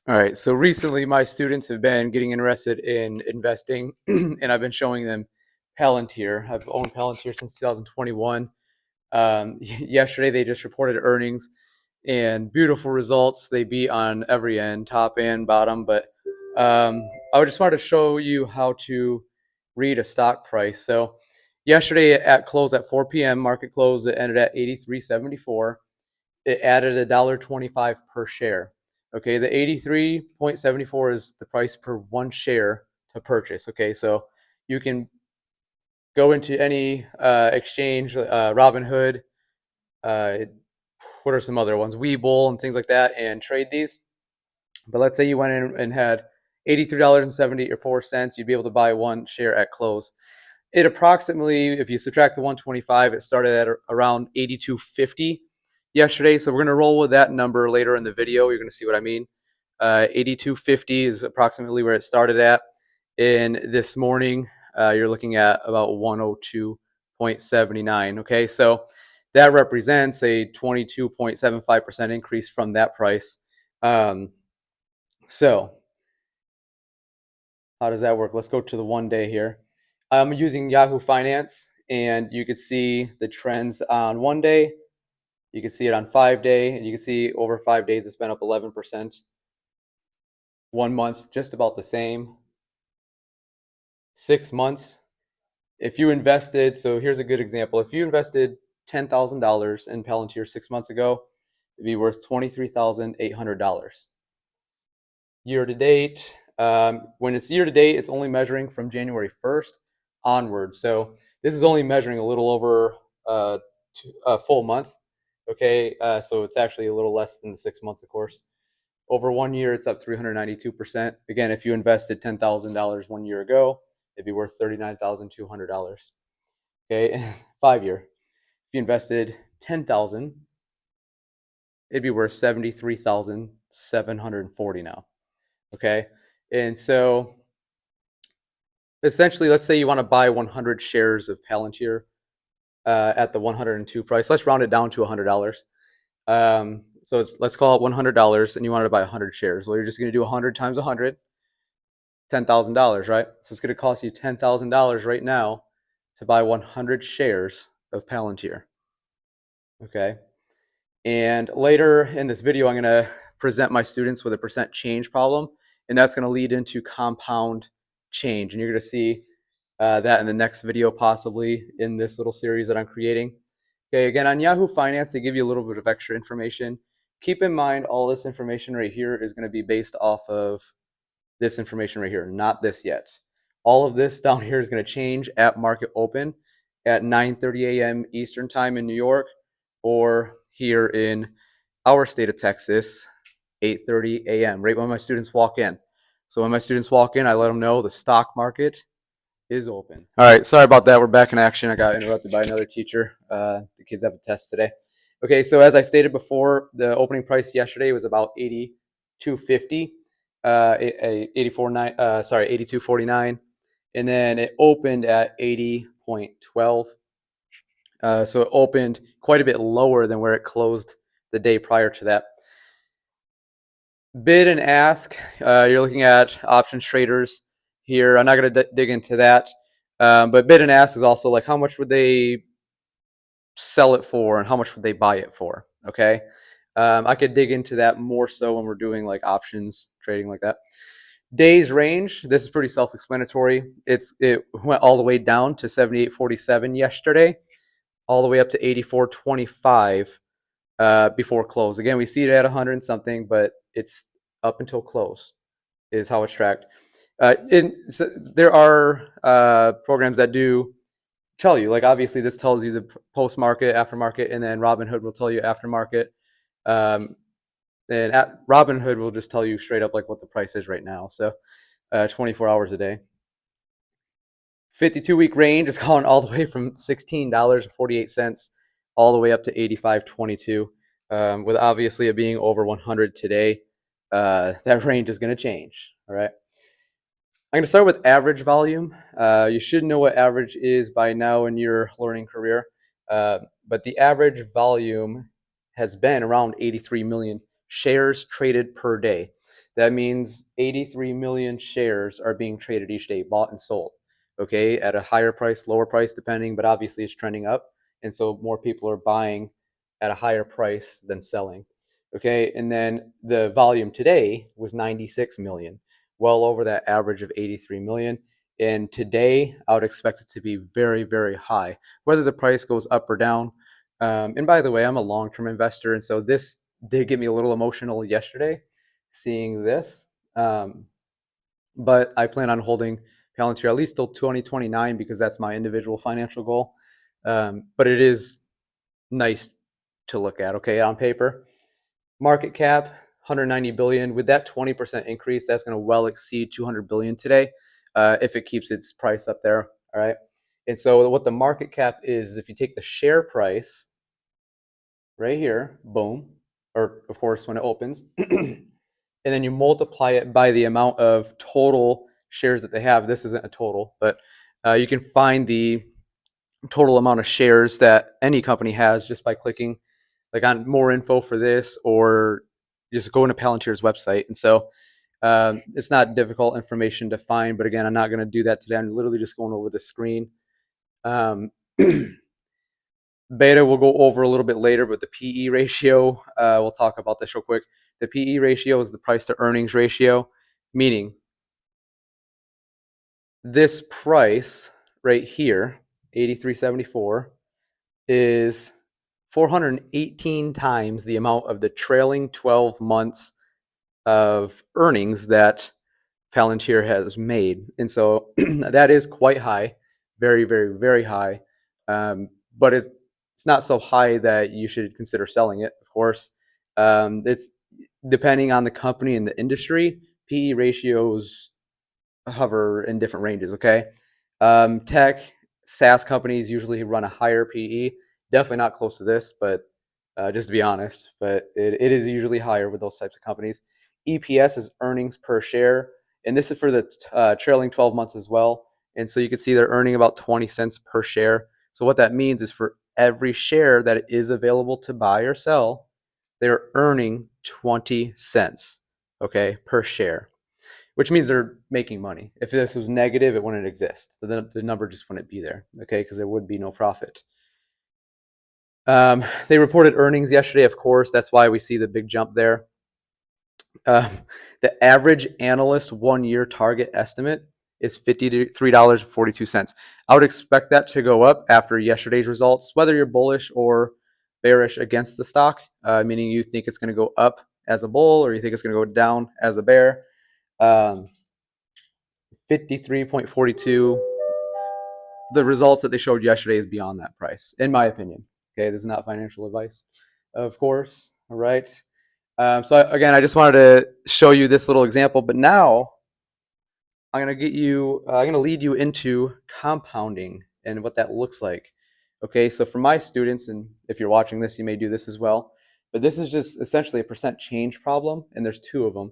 All right. So recently, my students have been getting interested in investing, and I've been showing them Palantir. I've owned Palantir since 2021. Yesterday, they just reported earnings and beautiful results. They beat on every end, top and bottom. But I just wanted to show you how to read a stock price. So yesterday at close at 4 p.m., market close, it ended at 83.74. It added $1.25 per share. Okay, the 83.74 is the price per one share to purchase. Okay, so you can go into any exchange, Robinhood, uh, what are some other ones, Webull and things like that, and trade these. But let's say you went in and had $83.74, you'd be able to buy one share at close. It approximately, if you subtract the 125, it started at around 82.50 yesterday. So we're going to roll with that number later in the video. You're going to see what I mean. 82.50 is approximately where it started at. And this morning, you're looking at about 102.79. Okay, so that represents a 22.75% increase from that price. So how does that work? Let's go to the 1 day here. I'm using Yahoo Finance, and you could see the trends on 1 day. You can see it on 5 day, and you can see over 5 days it's been up 11%. 1 month, just about the same. 6 months, if you invested, so here's a good example. If you invested $10,000 in Palantir 6 months ago, it'd be worth $23,800. Year to date, when it's year to date, it's only measuring from January 1st onward. So this is only measuring a little over a full month. Okay, so it's actually a little less than the 6 months, of course. Over 1 year, it's up 392%. Again, if you invested $10,000 1 year ago, it'd be worth $39,200. Okay, 5 year, if you invested 10,000, it'd be worth 73,740 now. Okay, and so essentially, let's say you want to buy 100 shares of Palantir at the 102 price. Let's round it down to $100. So let's call it $100, and you wanted to buy 100 shares. Well, you're just going to do 100 times 100, $10,000, right? So it's going to cost you $10,000 right now to buy 100 shares of Palantir. Okay. And later in this video, I'm going to present my students with a percent change problem, and that's going to lead into compound change. And you're going to see that in the next video, possibly in this little series that I'm creating. Okay, again, on Yahoo Finance, they give you a little bit of extra information. Keep in mind, all this information right here is going to be based off of this information right here, not this yet. All of this down here is going to change at market open at 9:30 a.m. Eastern time in New York, or here in our state of Texas, 8:30 a.m., right when my students walk in. So when my students walk in, I let them know the stock market is open. All right, sorry about that. We're back in action. I got interrupted by another teacher. The kids have a test today. Okay, so as I stated before, the opening price yesterday was about 82.50, 82.49, and then it opened at 80.12. So it opened quite a bit lower than where it closed the day prior to that. Bid and ask, you're looking at options traders here. I'm not going to dig into that, but bid and ask is also like how much would they sell it for and how much would they buy it for. Okay, I could dig into that more so when we're doing like options trading like that. Days range, this is pretty self-explanatory. It went all the way down to 78.47 yesterday, all the way up to 84.25 before close. Again, we see it at 100 and something, but it's up until close is how it's tracked. So there are programs that do tell you, like obviously this tells you the post market, aftermarket, and then Robinhood will tell you aftermarket. Then at Robinhood will just tell you straight up like what the price is right now. So 24 hours a day. 52-week range is going all the way from $16.48 all the way up to $85.22. With obviously it being over 100 today, that range is going to change. All right. I'm going to start with average volume. You should know what average is by now in your learning career, but the average volume has been around 83 million shares traded per day. That means 83 million shares are being traded each day, bought and sold, okay, at a higher price, lower price, depending, but obviously it's trending up. And so more people are buying at a higher price than selling. Okay, and then the volume today was 96 million, well over that average of 83 million. And today, I would expect it to be very, very high, whether the price goes up or down. And by the way, I'm a long-term investor, and so this did get me a little emotional yesterday, seeing this. But I plan on holding Palantir at least till 2029 because that's my individual financial goal. But it is nice to look at, okay, on paper. Market cap, 190 billion. With that 20% increase, that's going to well exceed 200 billion today if it keeps its price up there, all right? And so what the market cap is, if you take the share price right here, boom, or of course when it opens, and then you multiply it by the amount of total shares that they have. This isn't a total, but you can find the total amount of shares that any company has just by clicking like on more info for this, or just go into Palantir's website. And so it's not difficult information to find, but again, I'm not going to do that today. I'm literally just going over the screen. Beta we'll go over a little bit later, but the PE ratio, we'll talk about this real quick. The PE ratio is the price to earnings ratio, meaning this price right here, 83.74, is 418 times the amount of the trailing 12 months of earnings that Palantir has made. And so that is quite high, very, very, very high. But it's not so high that you should consider selling it, of course. It's depending on the company and the industry, PE ratios hover in different ranges, okay? Tech, SaaS companies usually run a higher PE. Definitely not close to this, but just to be honest, but it is usually higher with those types of companies. EPS is earnings per share, and this is for the trailing 12 months as well. And so you can see they're earning about 20 cents per share. So what that means is for every share that is available to buy or sell, they're earning 20 cents, okay, per share, which means they're making money. If this was negative, it wouldn't exist. The number just wouldn't be there, okay, because there would be no profit. They reported earnings yesterday, of course. That's why we see the big jump there. The average analyst 1 year target estimate is $53.42. I would expect that to go up after yesterday's results, whether you're bullish or bearish against the stock, meaning you think it's going to go up as a bull or you think it's going to go down as a bear. 53.42. The results that they showed yesterday is beyond that price, in my opinion. Okay, this is not financial advice, of course. All right. So again, I just wanted to show you this little example, but now I'm going to lead you into compounding and what that looks like. Okay, so for my students, and if you're watching this, you may do this as well, but this is just essentially a percent change problem, and there's two of them.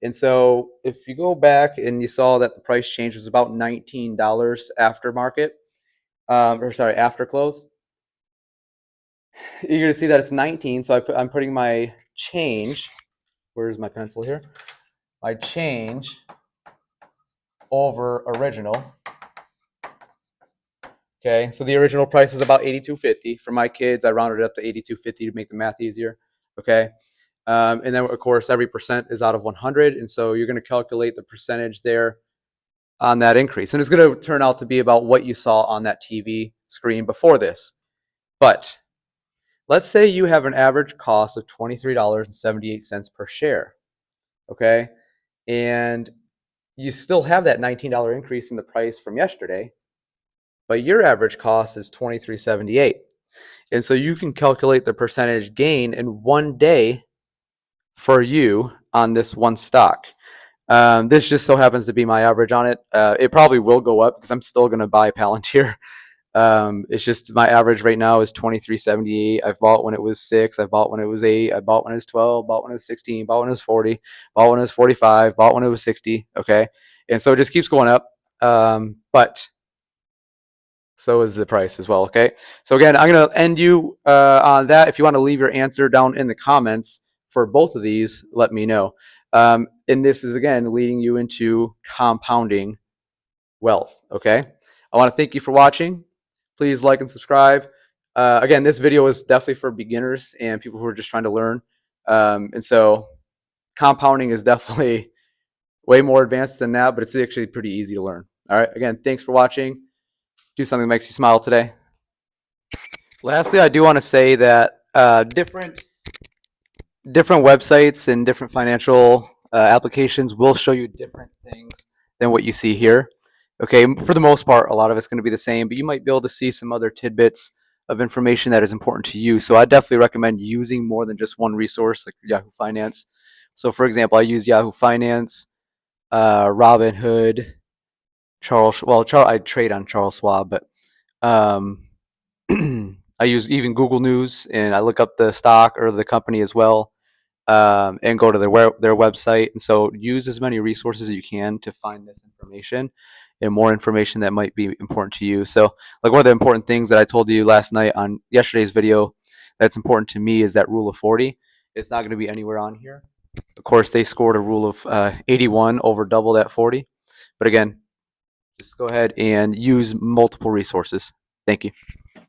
And so if you go back and you saw that the price change was about $19 after market, after close, you're going to see that it's 19. So I'm putting my change. Where's my pencil here? My change over original. Okay, so the original price is about $82.50. For my kids, I rounded it up to $82.50 to make the math easier. Okay, and then of course every percent is out of 100, and so you're going to calculate the percentage there on that increase, and it's going to turn out to be about what you saw on that TV screen before this. But let's say you have an average cost of $23.78 per share. Okay, and you still have that $19 increase in the price from yesterday, but your average cost is $23.78. And so you can calculate the percentage gain in 1 day for you on this one stock. This just so happens to be my average on it. It probably will go up because I'm still going to buy Palantir. It's just my average right now is $23.78. I've bought when it was 6. I've bought when it was 8. I bought when it was 12. Bought when it was 16. Bought when it was 40. Bought when it was 45. Bought when it was 60. Okay, and so it just keeps going up. But so is the price as well. Okay, so again, I'm going to end you on that. If you want to leave your answer down in the comments for both of these, let me know. And this is, again, leading you into compounding wealth. Okay. I want to thank you for watching. Please like and subscribe. Again, this video is definitely for beginners and people who are just trying to learn. And so compounding is definitely way more advanced than that, but it's actually pretty easy to learn. All right. Again, thanks for watching. Do something that makes you smile today. Lastly, I do want to say that different websites and different financial applications will show you different things than what you see here. Okay, for the most part, a lot of it's going to be the same, but you might be able to see some other tidbits of information that is important to you. So I definitely recommend using more than just one resource, like Yahoo Finance. So, for example, I use Yahoo Finance, Robinhood, I trade on Charles Schwab, but um, I use even Google News, and I look up the stock or the company as well, and go to their website. And so use as many resources as you can to find this information and more information that might be important to you. So, like, one of the important things that I told you last night on yesterday's video that's important to me is that rule of 40. It's not going to be anywhere on here. Of course, they scored a rule of 81 over double that 40. But again, just go ahead and use multiple resources. Thank you.